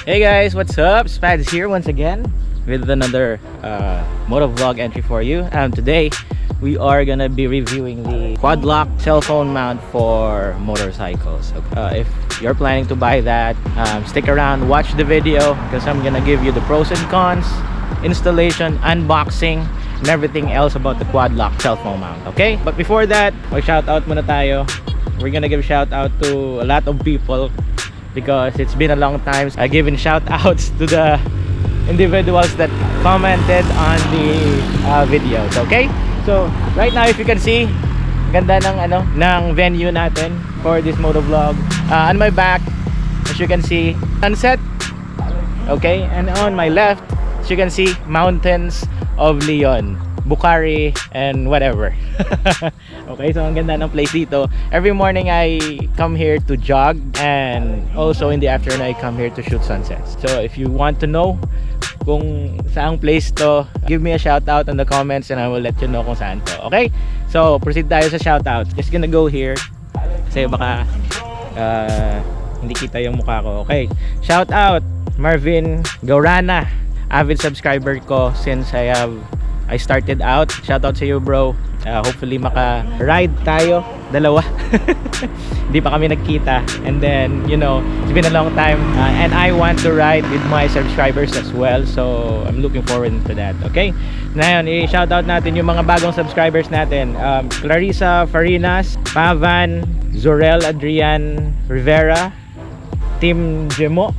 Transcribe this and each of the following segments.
Hey guys, what's up? Spads here once again with another motovlog entry for you. Today we are gonna be reviewing the quad lock cell phone mount for motorcycles. If you're planning to buy that, stick around, watch the video because I'm gonna give you the pros and cons, installation, unboxing, and everything else about the quad lock cell phone mount. Okay, but before that, mag-shout out muna tayo. We're gonna give shout out to a lot of people because it's been a long time giving shout outs to the individuals that commented on the videos. Okay, so right now if you can see, ganda ng venue natin for this motovlog. On my back, as you can see, sunset. Okay, and on my left, as you can see, mountains of Leon, Bukhari, and whatever. Okay, so ang ganda ng place dito. Every morning I come here to jog, and also in the afternoon I come here to shoot sunsets. So if you want to know kung saang place to, give me a shout out in the comments and I will let you know kung saan to. Okay, so proceed tayo sa shout out. Just gonna go here kasi baka hindi kita yung mukha ko. Okay, shout out Marvin Gaurana, avid subscriber ko since I started out. Shout out sa you, bro. Hopefully maka-ride tayo dalawa. Hindi pa kami nagkita, and then you know, it's been a long time, and I want to ride with my subscribers as well, so I'm looking forward to that. Okay, ngayon i-shout out natin yung mga bagong subscribers natin. Clarissa Farinas, Pavan, Zorel Adrian Rivera, Team Jemo,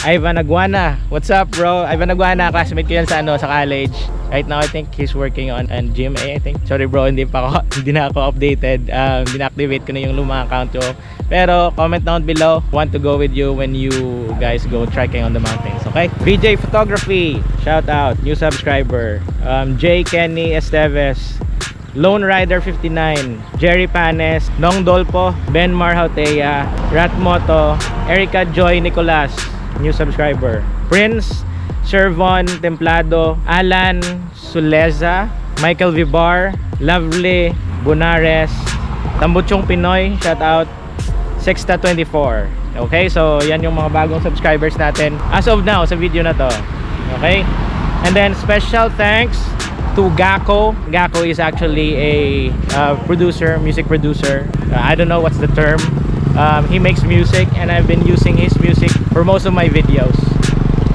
Ivan Aguana. What's up, bro? Ivan Aguana, classmate ko yan sa college. Right now I think he's working on gym A, I think. Sorry bro, hindi na ako updated. Dinactivate ko na yung lumang account ko. Pero comment down below, want to go with you when you guys go trekking on the mountains. Okay, VJ Photography, shout out, new subscriber. J Kenny Esteves, Lone Rider 59, Jerry Panes, Nong Dolpo, Ben Marhautea, Rat Moto, Erica Joy Nicolas, new subscriber. Prince Servon Templado, Alan Suleza, Michael Vibar, Lovely Bunares, Tambuchong Pinoy, shout out, Sexta24. Okay, so yan yung mga bagong subscribers natin as of now sa video na to. Okay, and then special thanks to Gako. Gako is actually a producer, music producer. I don't know what's the term. He makes music and I've been using his music for most of my videos.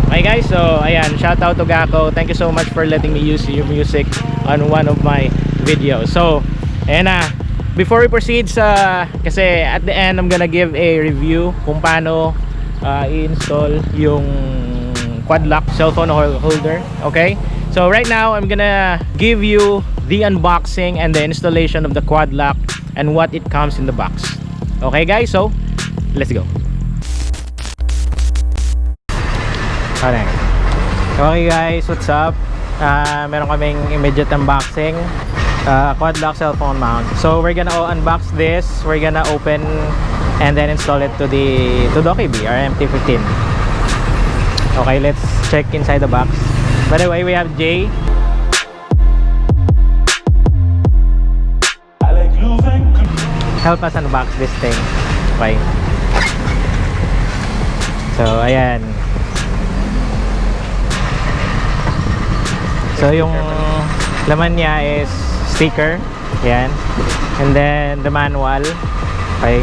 Okay guys, so ayan, shout out to Gako. Thank you so much for letting me use your music on one of my videos. So ayan na, before we proceed kasi at the end I'm gonna give a review kung paano i-install yung quad lock cell phone holder. Okay, so right now I'm gonna give you the unboxing and the installation of the quad lock and what it comes in the box. Okay guys, so let's go. Okay guys, what's up? Meron kaming immediate unboxing, quad lock cell phone mount. So we're gonna unbox this, we're gonna open and then install it to the OKB RMT15. Okay, let's check inside the box. By the way, we have Jay. Help us unbox this thing. Okay, so ayan. So yung laman niya is sticker, yan, and then the manual. Okay,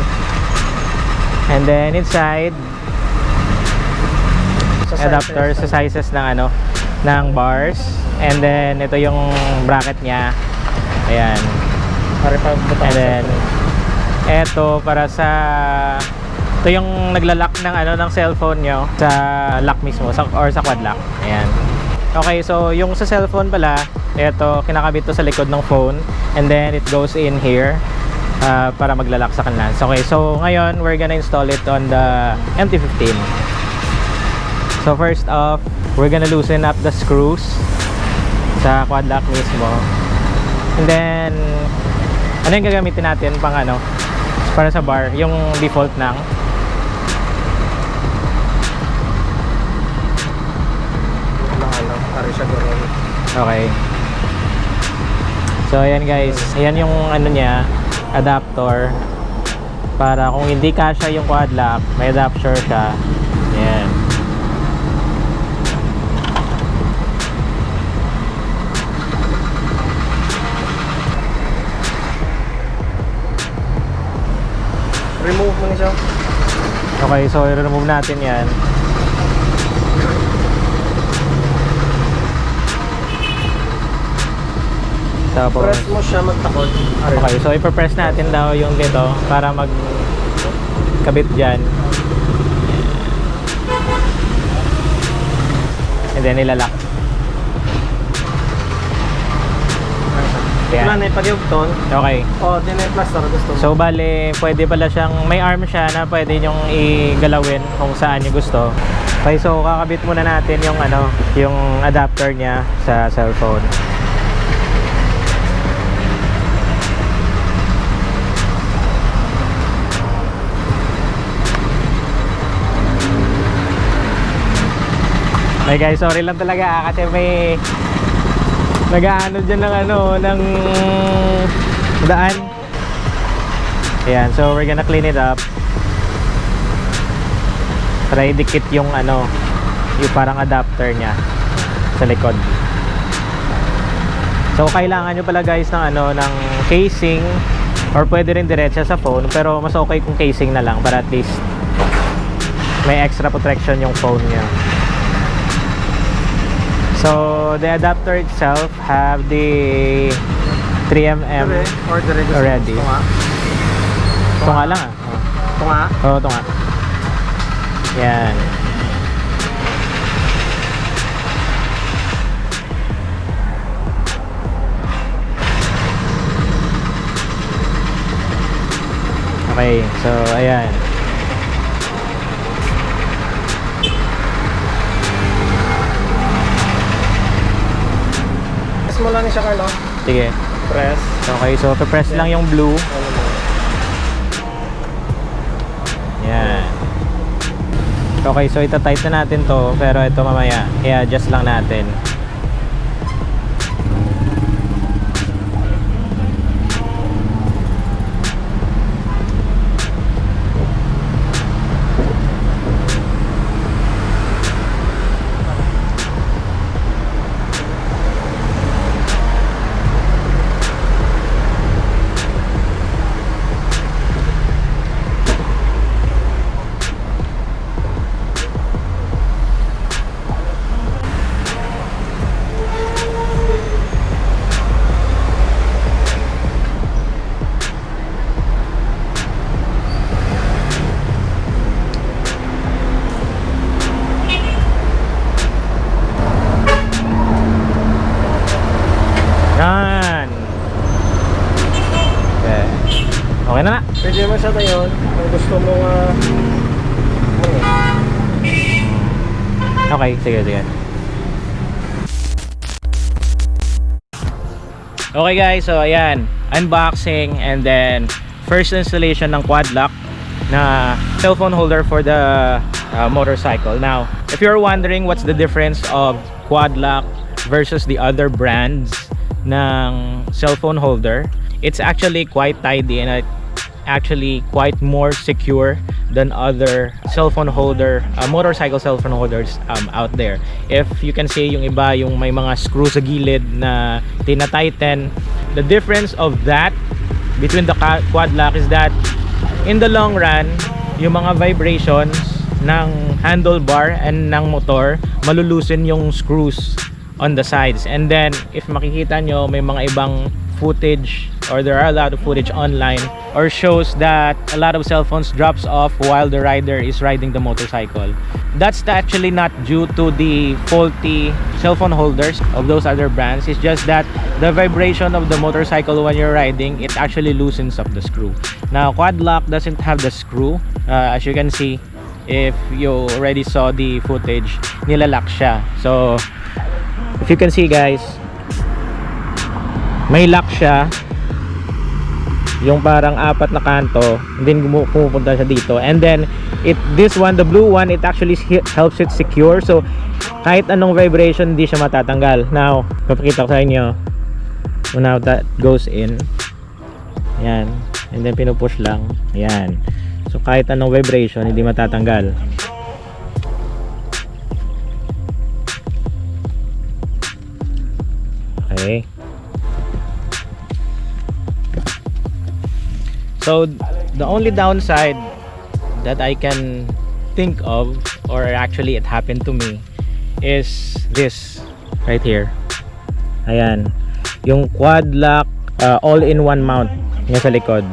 and then inside adapter sa sizes ng ng bars, and then ito yung bracket niya, ayan, and then ito para sa ito yung naglalak ng cellphone nyo sa lock mismo or sa quad lock. Ayan. Okay, so yung sa cellphone pala, ito kinakabit to sa likod ng phone, and then it goes in here para maglalak sa kanila. Okay, so ngayon we're gonna install it on the MT15. So first off, we're gonna loosen up the screws sa quad lock mismo, and then ano yung gagamitin natin pang para sa bar, yung default nang okay. So ayan guys, ayan yung niya, adapter para kung hindi kasya yung quad lock, may adapter siya. Ayan. isa. Okay, so i-remove natin yan. Tapos, Press mo siya magtakot. okay, so ipapress natin daw yung dito para magkabit dyan. And then ilalak. Wala na ipag-yugton. Okay. O, din na yung plaster. Gusto mo. So bale, pwede pala siyang, may arm siya na pwede nyong igalawin kung saan nyo gusto. Okay, so kakabit muna natin yung yung adapter niya sa cellphone. Hey guys, sorry lang talaga kasi may nag-aano dyan ng daan. Ayan, so we're gonna clean it up. Try dikit yung yung parang adapter niya sa likod. So kailangan nyo pala guys ng casing, or pwede rin diretsa sa phone, pero mas okay kung casing na lang para at least may extra protection yung phone niya. So the adapter itself have the 3mm already. Ito nga lang Ito nga? Oo, ito nga. Yan. Okay, so ayan. Press mo lang siya, Carlo. Sige. Press. Okay, so press lang yung blue. Yan. Okay, so ita-tight na natin to, pero ito mamaya i-adjust lang natin. Yan. Okay. Okay na na. Pwede mo siya ngayon kung gusto mo Okay, sige, sige. Okay guys, so ayan, unboxing and then first installation ng quad lock na cellphone holder for the motorcycle. Now, if you're wondering what's the difference of quad lock versus the other brands ng cellphone holder, it's actually quite tidy and actually quite more secure than other cellphone holder, motorcycle cellphone holders out there. If you can see, yung iba yung may mga screw sa gilid na tina-tighten. The difference of that between the quad lock is that in the long run, yung mga vibrations ng handlebar and ng motor, malulusin yung screws on the sides. And then if makikita nyo, may mga ibang footage, or there are a lot of footage online, or shows that a lot of cell phones drops off while the rider is riding the motorcycle. That's actually not due to the faulty cell phone holders of those other brands. It's just that the vibration of the motorcycle when you're riding, it actually loosens up the screw. Now quad lock doesn't have the screw. As you can see, if you already saw the footage, nilalak siya. So if you can see guys, may lock siya, yung parang apat na kanto, and then pumupunta siya dito, and then this one, the blue one, it actually helps it secure, so kahit anong vibration hindi siya matatanggal. Now papakita ko sa inyo, so now that goes in, yan, and then pinupush lang, yan, so kahit anong vibration hindi matatanggal. Okay. So the only downside that I can think of, or actually it happened to me, is this right here. Ayan, yung quad lock all-in-one mount nga sa likod.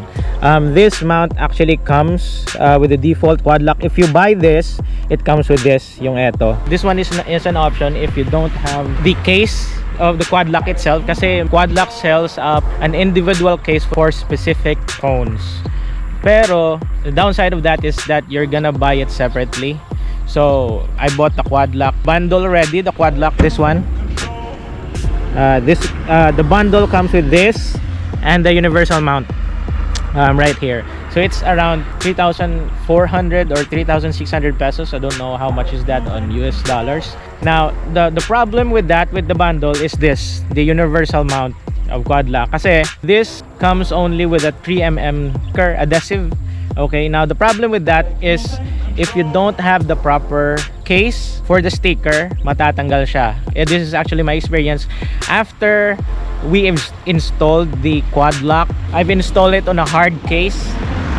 This mount actually comes with the default quad lock. If you buy this, it comes with this, yung eto. This one is an option if you don't have the case of the quad lock itself, kasi quad lock sells an individual case for specific phones. Pero the downside of that is that you're gonna buy it separately. So I bought the quad lock bundle already, the quad lock, this one. The bundle comes with this and the universal mount right here. So it's around 3,400 or 3,600 pesos. I don't know how much is that on US dollars. Now the problem with that, with the bundle, is this, the universal mount of quad lock, kasi this comes only with a 3mm adhesive. Okay, now the problem with that is if you don't have the proper case for the sticker, matatanggal siya. This is actually my experience. After we installed the quad lock, I've installed it on a hard case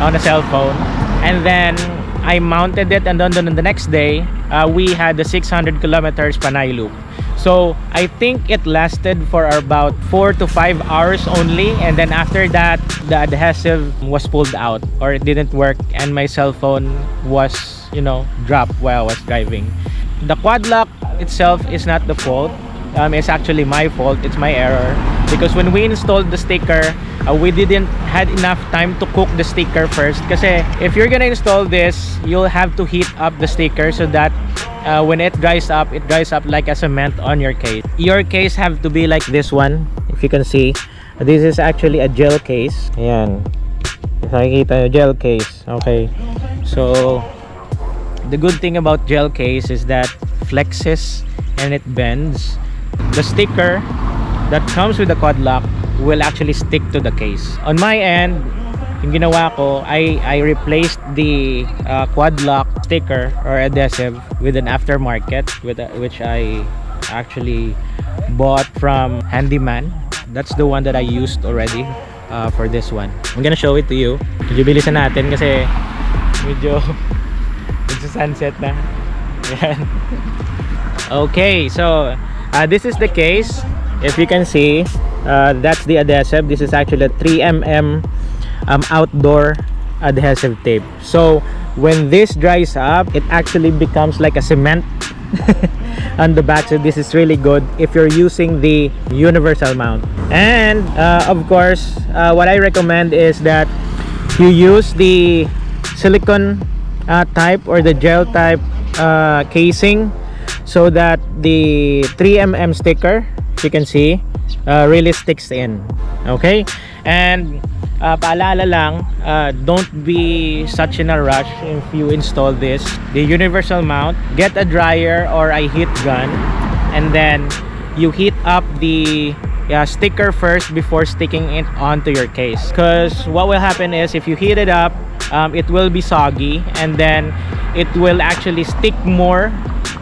on a cell phone, and then I mounted it, and then the next day we had the 600 kilometers Panay loop. So I think it lasted for about 4 to 5 hours only, and then after that the adhesive was pulled out, or it didn't work, and my cell phone was, you know, dropped while I was driving. The quad lock itself is not the fault. It's actually my fault, it's my error, because when we installed the sticker, we didn't had enough time to cook the sticker first. Kasi if you're gonna install this, you'll have to heat up the sticker so that when it dries up like a cement on your case. Your case have to be like this one. If you can see, this is actually a gel case. Ayan, if nakikita nyo, gel case. Okay, so the good thing about gel case is that flexes and it bends. The sticker that comes with the quad lock will actually stick to the case. On my end, yung ginawa ko, I replaced the quad lock sticker or adhesive with an aftermarket, which I actually bought from Handyman. That's the one that I used already for this one. I'm gonna show it to you. Medyo bilisan natin kasi medyo sunset na. Yan. Okay, so this is the case. If you can see, that's the adhesive. This is actually a 3mm outdoor adhesive tape. So when this dries up, it actually becomes like a cement on the back. So this is really good if you're using the universal mount. And of course, what I recommend is that you use the silicone type or the gel type casing, so that the 3mm sticker, you can see, really sticks in. Okay, and paalala lang, don't be such in a rush if you install this, the universal mount. Get a dryer or a heat gun, and then you heat up the sticker first before sticking it onto your case, because what will happen is if you heat it up, it will be soggy, and then it will actually stick more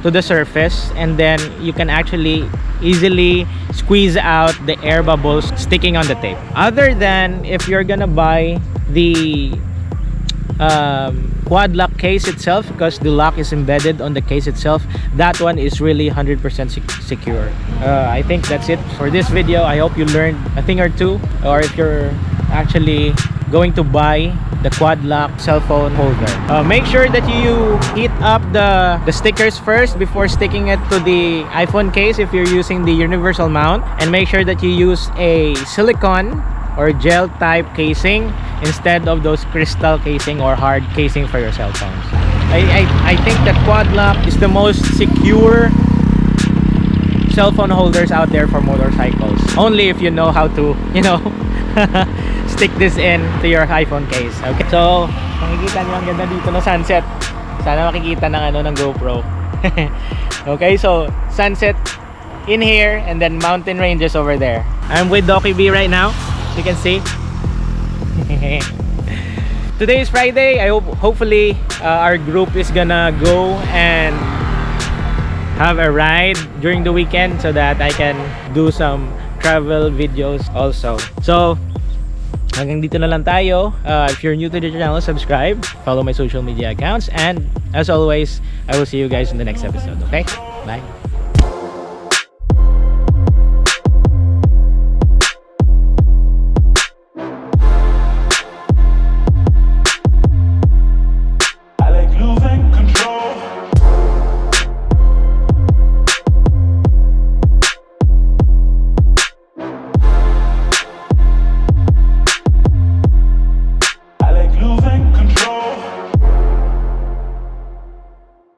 to the surface, and then you can actually easily squeeze out the air bubbles sticking on the tape. Other than if you're gonna buy the quad lock case itself, because the lock is embedded on the case itself, that one is really 100% secure. I think that's it for this video. I hope you learned a thing or two, or if you're actually going to buy the quad lock cell phone holder, make sure that you heat up the stickers first before sticking it to the iPhone case if you're using the universal mount, and make sure that you use a silicone or gel type casing instead of those crystal casing or hard casing for your cell phones. I think that quad lock is the most secure cell phone holders out there for motorcycles, only if you know how to, you know, stick this in to your iPhone case. Okay, so makikita niyo ang ganda dito na sunset. Sana makikita ng ano ng GoPro. Okay, so sunset in here, and then mountain ranges over there. I'm with Doki B right now, you can see. Today is Friday. I hope hopefully our group is gonna go and have a ride during the weekend so that I can do some travel videos also. So Hanggang dito na lang tayo. If you're new to the channel, subscribe, follow my social media accounts, and as always, I will see you guys in the next episode. Okay? Bye.